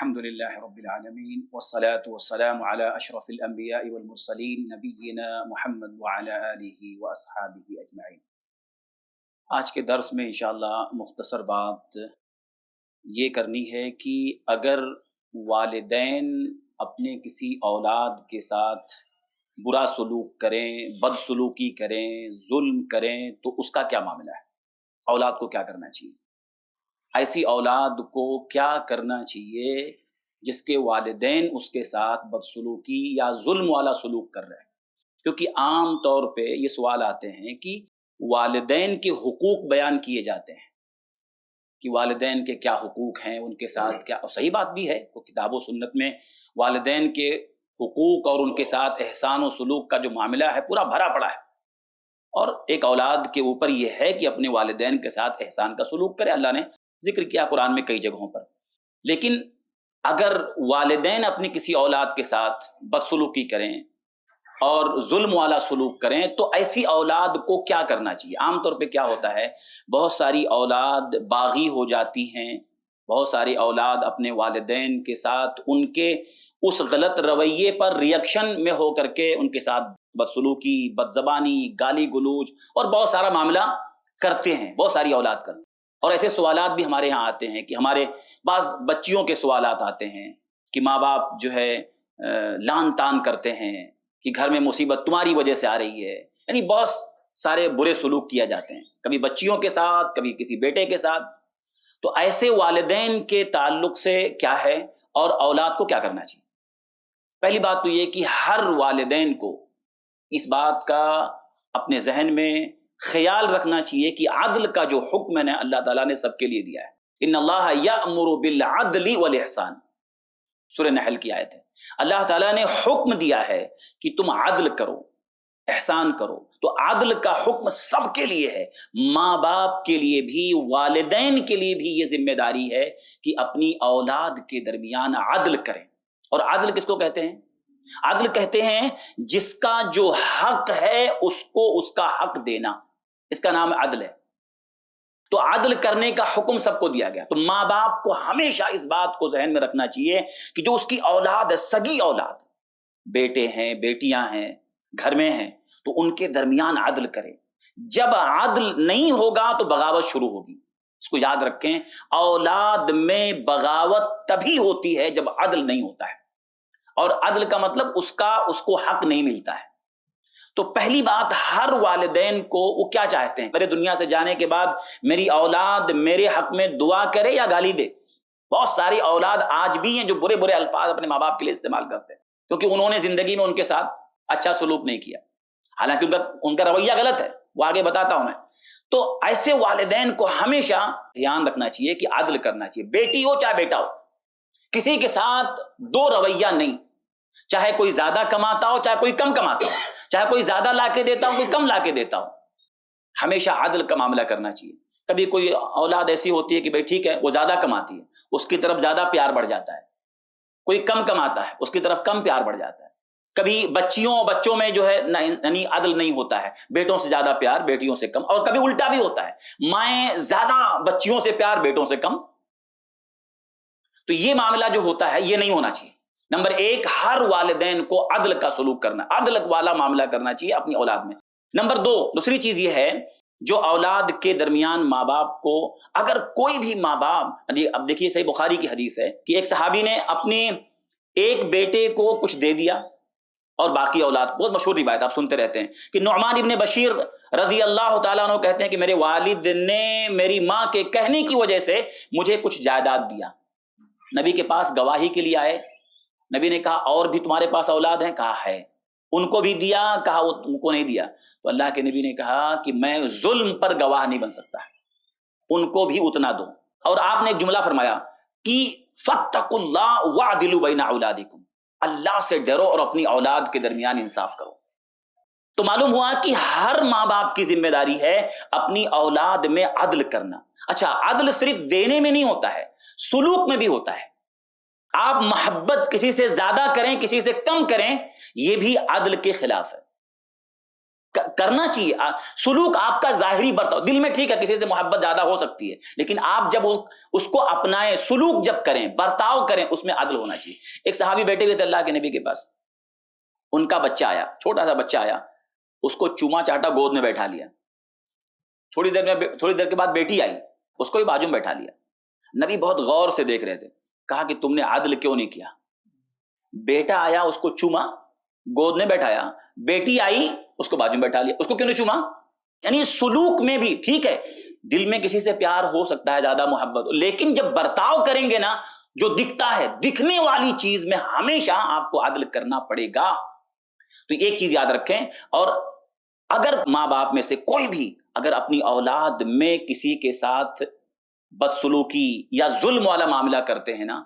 الحمدللہ رب العالمین والصلاة والسلام علی اشرف الانبیاء والمرسلین نبینا محمد وعلی آلہ واصحابہ اجمعین۔ آج کے درس میں انشاءاللہ مختصر بات یہ کرنی ہے کہ اگر والدین اپنے کسی اولاد کے ساتھ برا سلوک کریں، بد سلوکی کریں، ظلم کریں تو اس کا کیا معاملہ ہے، اولاد کو کیا کرنا چاہیے، ایسی اولاد کو کیا کرنا چاہیے جس کے والدین اس کے ساتھ بدسلوکی یا ظلم والا سلوک کر رہے ہیں۔ کیونکہ عام طور پہ یہ سوال آتے ہیں کہ والدین کے حقوق بیان کیے جاتے ہیں کہ والدین کے کیا حقوق ہیں، ان کے ساتھ کیا، اور صحیح بات بھی ہے، تو کتاب و سنت میں والدین کے حقوق اور ان کے ساتھ احسان و سلوک کا جو معاملہ ہے پورا بھرا پڑا ہے، اور ایک اولاد کے اوپر یہ ہے کہ اپنے والدین کے ساتھ احسان کا سلوک کرے، اللہ نے ذکر کیا قرآن میں کئی جگہوں پر۔ لیکن اگر والدین اپنی کسی اولاد کے ساتھ بدسلوکی کریں اور ظلم والا سلوک کریں تو ایسی اولاد کو کیا کرنا چاہیے؟ عام طور پہ کیا ہوتا ہے، بہت ساری اولاد باغی ہو جاتی ہیں، بہت ساری اولاد اپنے والدین کے ساتھ ان کے اس غلط رویے پر ریئیکشن میں ہو کر کے ان کے ساتھ بدسلوکی، بدزبانی، گالی گلوچ اور بہت سارا معاملہ کرتے ہیں، بہت ساری اولاد کرتے ہیں۔ اور ایسے سوالات بھی ہمارے ہاں آتے ہیں کہ ہمارے بعض بچیوں کے سوالات آتے ہیں کہ ماں باپ جو ہے لان تان کرتے ہیں کہ گھر میں مصیبت تمہاری وجہ سے آ رہی ہے، یعنی بہت سارے برے سلوک کیا جاتے ہیں، کبھی بچیوں کے ساتھ، کبھی کسی بیٹے کے ساتھ۔ تو ایسے والدین کے تعلق سے کیا ہے اور اولاد کو کیا کرنا چاہیے؟ پہلی بات تو یہ کہ ہر والدین کو اس بات کا اپنے ذہن میں خیال رکھنا چاہیے کہ عدل کا جو حکم ہے اللہ تعالیٰ نے سب کے لیے دیا ہے۔ ان اللہ یأمر بالعدل والاحسان، سورہ نحل کی آیت ہے۔ اللہ تعالیٰ نے حکم دیا ہے کہ تم عدل کرو، احسان کرو۔ تو عدل کا حکم سب کے لیے ہے، ماں باپ کے لیے بھی، والدین کے لیے بھی یہ ذمہ داری ہے کہ اپنی اولاد کے درمیان عدل کریں۔ اور عدل کس کو کہتے ہیں؟ عدل کہتے ہیں جس کا جو حق ہے اس کو اس کا حق دینا، اس کا نام عدل ہے۔ تو عدل کرنے کا حکم سب کو دیا گیا۔ تو ماں باپ کو ہمیشہ اس بات کو ذہن میں رکھنا چاہیے کہ جو اس کی اولاد ہے، سگی اولاد ہے، بیٹے ہیں، بیٹیاں ہیں، گھر میں ہیں، تو ان کے درمیان عدل کرے۔ جب عدل نہیں ہوگا تو بغاوت شروع ہوگی، اس کو یاد رکھیں۔ اولاد میں بغاوت تبھی ہوتی ہے جب عدل نہیں ہوتا ہے، اور عدل کا مطلب اس کو حق نہیں ملتا ہے۔ تو پہلی بات، ہر والدین کو وہ کیا چاہتے ہیں، میرے دنیا سے جانے کے بعد میری اولاد میرے حق میں دعا کرے یا گالی دے؟ بہت ساری اولاد آج بھی ہیں جو برے برے الفاظ اپنے ماں باپ کے لیے استعمال کرتے ہیں کیونکہ انہوں نے زندگی میں ان کے ساتھ اچھا سلوک نہیں کیا، حالانکہ ان کا رویہ غلط ہے، وہ آگے بتاتا ہوں میں۔ تو ایسے والدین کو ہمیشہ دھیان رکھنا چاہیے کہ عدل کرنا چاہیے، بیٹی ہو چاہے بیٹا ہو، کسی کے ساتھ دو رویہ نہیں، چاہے کوئی زیادہ کماتا ہو چاہے کوئی کم کماتا ہو، چاہے کوئی زیادہ لا کے دیتا ہو کوئی کم لا کے دیتا ہو، ہمیشہ عدل کا معاملہ کرنا چاہیے۔ کبھی کوئی اولاد ایسی ہوتی ہے کہ بھئی ٹھیک ہے وہ زیادہ کماتی ہے، اس کی طرف زیادہ پیار بڑھ جاتا ہے، کوئی کم کماتا ہے اس کی طرف کم پیار بڑھ جاتا ہے۔ کبھی بچوں میں جو ہے یعنی عدل نہیں ہوتا ہے، بیٹوں سے زیادہ پیار بیٹیوں سے کم، اور کبھی الٹا بھی ہوتا ہے، مائیں زیادہ بچیوں سے پیار بیٹوں سے کم۔ تو یہ معاملہ جو ہوتا ہے یہ نہیں ہونا چاہیے۔ نمبر ایک، ہر والدین کو عدل کا سلوک کرنا، عدل والا معاملہ کرنا چاہیے اپنی اولاد میں۔ نمبر دو، دوسری چیز یہ ہے جو اولاد کے درمیان ماں باپ کو، اگر کوئی بھی ماں باپ، اب دیکھیے صحیح بخاری کی حدیث ہے کہ ایک صحابی نے اپنے ایک بیٹے کو کچھ دے دیا اور باقی اولاد، بہت مشہور روایت آپ سنتے رہتے ہیں کہ نعمان ابن بشیر رضی اللہ تعالیٰ عنہ کہتے ہیں کہ میرے والد نے میری ماں کے کہنے کی وجہ سے مجھے کچھ جائیداد دیا۔ نبی کے پاس گواہی کے لیے آئے، نبی نے کہا اور بھی تمہارے پاس اولاد ہیں؟ کہا ہے۔ ان کو بھی دیا؟ کہا وہ تم کو نہیں دیا۔ تو اللہ کے نبی نے کہا کہ میں ظلم پر گواہ نہیں بن سکتا، ان کو بھی اتنا دو۔ اور آپ نے ایک جملہ فرمایا کہ فاتقوا اللہ واعدلوا بین اولادکم، اللہ سے ڈرو اور اپنی اولاد کے درمیان انصاف کرو۔ تو معلوم ہوا کہ ہر ماں باپ کی ذمہ داری ہے اپنی اولاد میں عدل کرنا۔ اچھا، عدل صرف دینے میں نہیں ہوتا ہے، سلوک میں بھی ہوتا ہے۔ آپ محبت کسی سے زیادہ کریں کسی سے کم کریں، یہ بھی عدل کے خلاف ہے۔ کرنا چاہیے. سلوک آپ کا ظاہری برتاؤ, دل میں ٹھیک ہے کسی سے محبت زیادہ ہو سکتی ہے, لیکن آپ جب اس کو اپنائیں, سلوک جب کریں, برتاؤ کریں, اس میں عدل ہونا چاہیے. ایک صحابی بیٹھے ہوئے تھے اللہ کے نبی کے پاس, ان کا بچہ آیا, چھوٹا سا بچہ آیا, اس کو چوما چاٹا, گود میں بیٹھا لیا. تھوڑی دیر کے بعد بیٹی آئی, اس کو بھی بازو میں بیٹھا لیا. نبی بہت غور سے دیکھ رہے تھے, کہا کہ تم نے عدل کیوں نہیں کیا؟ بیٹا آیا, اس کو چوما, گود میں بیٹھایا, بیٹی آئی, اس کو بازو میں بیٹھا لیا, اس کو کیوں نہیں چوما؟ یعنی سلوک میں بھی ٹھیک ہے, دل میں کسی سے پیار ہو سکتا ہے, زیادہ محبت, لیکن جب برتاؤ کریں گے نا, جو دکھتا ہے, دکھنے والی چیز میں ہمیشہ آپ کو عدل کرنا پڑے گا. تو ایک چیز یاد رکھیں. اور اگر ماں باپ میں سے کوئی بھی اگر اپنی اولاد میں کسی کے ساتھ بدسلوکی یا ظلم والا معاملہ کرتے ہیں نا,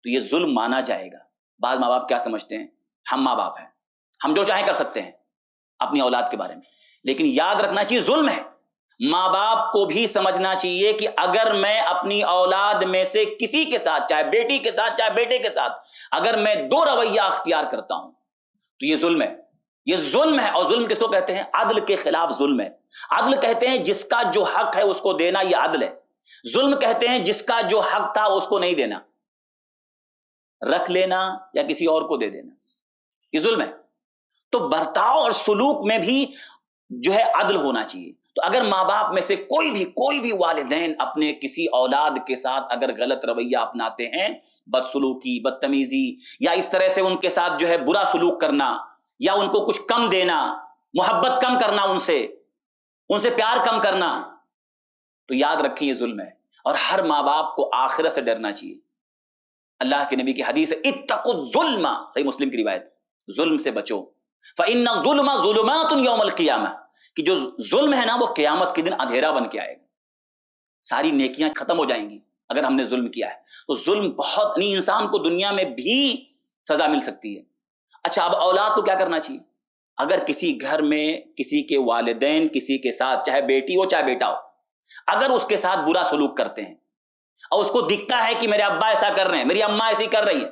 تو یہ ظلم مانا جائے گا. بعض ماں باپ کیا سمجھتے ہیں, ہم ماں باپ ہیں, ہم جو چاہیں کر سکتے ہیں اپنی اولاد کے بارے میں, لیکن یاد رکھنا چاہیے ظلم ہے. ماں باپ کو بھی سمجھنا چاہیے کہ اگر میں اپنی اولاد میں سے کسی کے ساتھ, چاہے بیٹی کے ساتھ چاہے بیٹے کے ساتھ, اگر میں دو رویہ اختیار کرتا ہوں تو یہ ظلم ہے. یہ ظلم ہے. اور ظلم کس کو کہتے ہیں؟ عدل کے خلاف ظلم ہے. عدل کہتے ہیں جس کا جو حق ہے اس کو دینا, یہ عدل ہے. ظلم کہتے ہیں جس کا جو حق تھا اس کو نہیں دینا, رکھ لینا یا کسی اور کو دے دینا, یہ ظلم ہے. تو برتاؤ اور سلوک میں بھی جو ہے عدل ہونا چاہیے. تو اگر ماں باپ میں سے کوئی بھی والدین اپنے کسی اولاد کے ساتھ اگر غلط رویہ اپناتے ہیں, بدسلوکی, بدتمیزی, یا اس طرح سے ان کے ساتھ جو ہے برا سلوک کرنا, یا ان کو کچھ کم دینا, محبت کم کرنا, ان سے پیار کم کرنا, تو یاد رکھیں یہ ظلم ہے. اور ہر ماں باپ کو آخرت سے ڈرنا چاہیے. اللہ کے نبی کی حدیث ہے, اتقوا الظلم, صحیح مسلم کی روایت, ظلم سے بچو. فإن الظلم ظلمات یوم القیامہ, کہ جو ظلم ہے نا وہ قیامت کے دن اندھیرا بن کے آئے گا, ساری نیکیاں ختم ہو جائیں گی اگر ہم نے ظلم کیا ہے. تو ظلم بہت, نہیں, انسان کو دنیا میں بھی سزا مل سکتی ہے. اچھا, اب اولاد کو کیا کرنا چاہیے؟ اگر کسی گھر میں کسی کے والدین کسی کے ساتھ, چاہے بیٹی ہو چاہے بیٹا ہو, اگر اس کے ساتھ برا سلوک کرتے ہیں اور اس کو دکھتا ہے کہ میرے ابا ایسا کر رہے ہیں, میری اماں ایسی کر رہی ہے,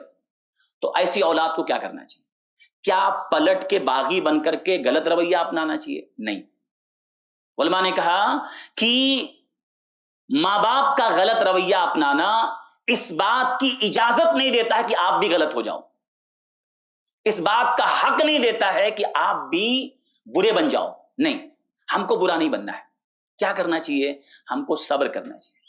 تو ایسی اولاد کو کیا کرنا چاہیے؟ کیا پلٹ کے باغی بن کر کے غلط رویہ اپنانا چاہیے؟ نہیں. علماء نے کہا کہ ماں باپ کا غلط رویہ اپنانا اس بات کی اجازت نہیں دیتا ہے کہ آپ بھی غلط ہو جاؤ, اس بات کا حق نہیں دیتا ہے کہ آپ بھی برے بن جاؤ. نہیں, ہم کو برا نہیں بننا ہے. کیا کرنا چاہیے؟ ہم کو صبر کرنا چاہیے.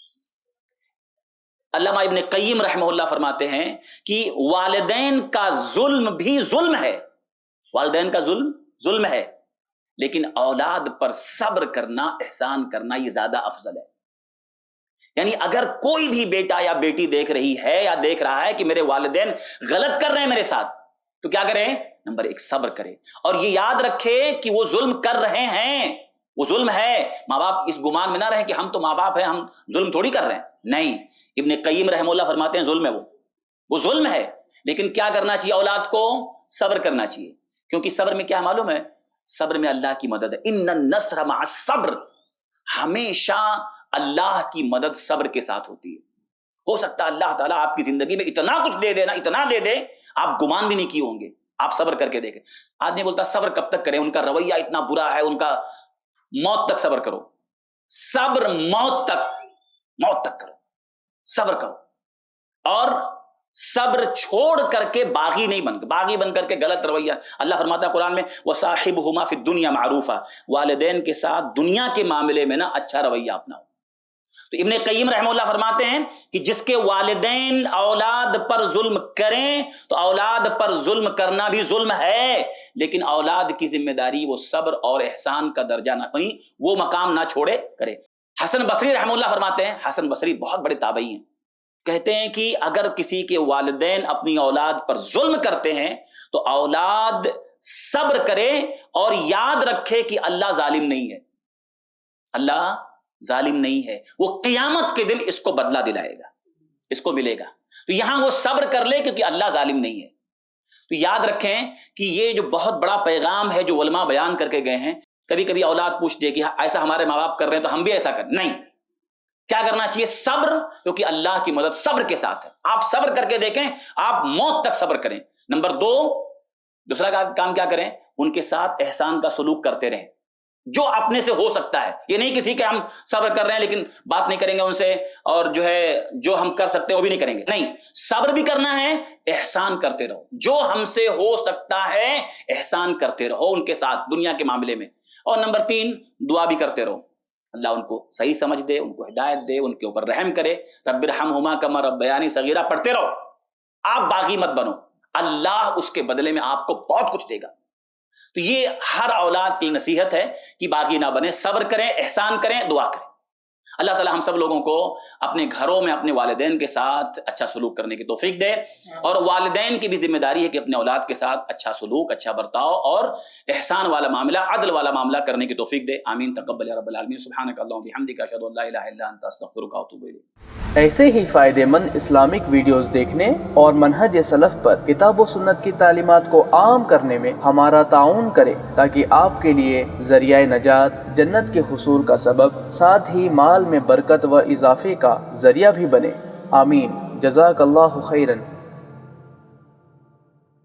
علامہ ابن قیم رحمہ اللہ فرماتے ہیں کہ والدین کا ظلم بھی ظلم ہے, والدین کا ظلم ہے, لیکن اولاد پر صبر کرنا, احسان کرنا, یہ زیادہ افضل ہے. یعنی اگر کوئی بھی بیٹا یا بیٹی دیکھ رہی ہے یا دیکھ رہا ہے کہ میرے والدین غلط کر رہے ہیں میرے ساتھ, تو کیا کریں؟ نمبر 1 صبر کرے, اور یہ یاد رکھے کہ وہ ظلم کر رہے ہیں, وہ ظلم ہے. ماں باپ اس گمان میں نہ رہیں کہ ہم تو ماں باپ ہیں, ہم ظلم تھوڑی کر رہے ہیں. نہیں, ابن قیم رحمہ اللہ فرماتے ہیں ظلم ہے, وہ ظلم ہے, لیکن کیا کرنا چاہیے؟ اولاد کو صبر کرنا چاہیے. کیونکہ صبر میں کیا معلوم ہے؟ صبر میں اللہ کی مدد ہے. ان النصر مع الصبر, ہمیشہ اللہ کی مدد صبر کے ساتھ ہوتی ہے. ہو سکتا ہے اللہ تعالیٰ آپ کی زندگی میں اتنا کچھ دے دے نا, اتنا دے دے, آپ گمان بھی نہیں کیے ہوں گے. آپ صبر کر کے دیکھیں. آدمی بولتا صبر کب تک کریں, ان کا رویہ اتنا برا ہے, ان کا, موت تک صبر کرو. صبر موت تک کرو, صبر کرو. اور صبر چھوڑ کر کے باغی نہیں باغی بن کر کے غلط رویہ. اللہ فرماتا ہے قرآن میں, وَصَاحِبْهُمَا فِي الدُّنْيَا مَعْرُوفًا, والدین کے ساتھ دنیا کے معاملے میں نا اچھا رویہ اپناؤ. تو ابن قیم رحمہ اللہ فرماتے ہیں کہ جس کے والدین اولاد پر ظلم کریں تو اولاد پر ظلم کرنا بھی ظلم ہے, لیکن اولاد کی ذمہ داری وہ صبر اور احسان کا درجہ نہ, وہ مقام نہ چھوڑے کرے. حسن بصری رحمہ اللہ فرماتے ہیں, حسن بصری بہت بڑے تابعی ہیں, کہتے ہیں کہ اگر کسی کے والدین اپنی اولاد پر ظلم کرتے ہیں تو اولاد صبر کرے اور یاد رکھے کہ اللہ ظالم نہیں ہے, اللہ ظالم نہیں ہے, وہ قیامت کے دن اس کو بدلہ دلائے گا, اس کو ملے گا. تو یہاں وہ صبر کر لے کیونکہ اللہ ظالم نہیں ہے. تو یاد رکھیں کہ یہ جو بہت بڑا پیغام ہے جو علماء بیان کر کے گئے ہیں. کبھی کبھی اولاد پوچھتے کہ ایسا ہمارے ماں باپ کر رہے ہیں تو ہم بھی ایسا کر, نہیں, کیا کرنا چاہیے؟ صبر, کیونکہ اللہ کی مدد صبر کے ساتھ ہے. آپ صبر کر کے دیکھیں, آپ موت تک صبر کریں. نمبر 2, دوسرا کام کیا کریں؟ ان کے ساتھ احسان کا سلوک کرتے رہیں، جو اپنے سے ہو سکتا ہے. یہ نہیں کہ ٹھیک ہے ہم صبر کر رہے ہیں لیکن بات نہیں کریں گے ان سے، اور جو ہم کر سکتے ہیں وہ بھی نہیں کریں گے. نہیں، صبر بھی کرنا ہے، احسان کرتے رہو. جو ہم سے ہو سکتا ہے احسان کرتے رہو ان کے ساتھ دنیا کے معاملے میں. اور نمبر 3، دعا بھی کرتے رہو، اللہ ان کو صحیح سمجھ دے، ان کو ہدایت دے، ان کے اوپر رحم کرے. رب ارحمہما کما ربیانی صغیرہ پڑھتے رہو. آپ باغی مت بنو، اللہ اس کے بدلے میں آپ کو بہت کچھ دے گا. تو یہ ہر اولاد کی نصیحت ہے کہ باغی نہ بنے، صبر کریں، احسان کریں، دعا کریں. اللہ تعالی ہم سب لوگوں کو اپنے گھروں میں اپنے والدین کے ساتھ اچھا سلوک کرنے کی توفیق دے، اور والدین کی بھی ذمہ داری ہے کہ اپنے اولاد کے ساتھ اچھا سلوک، اچھا برتاؤ اور احسان والا معاملہ، عدل والا معاملہ کرنے کی توفیق دے. آمین. تقبل یا رب العالمین. سبحانک اللہم بحمدک، اشہد ان لا الہ الا انت، استغفرک واتوب الیک. ایسے ہی فائدہ مند اسلامک ویڈیوز دیکھنے اور منہج سلف پر کتاب و سنت کی تعلیمات کو عام کرنے میں ہمارا تعاون کریں، تاکہ آپ کے لیے ذریعہ نجات، جنت کے حصول کا سبب، ساتھ ہی مال میں برکت و اضافے کا ذریعہ بھی بنے. آمین. جزاک اللہ خیرن.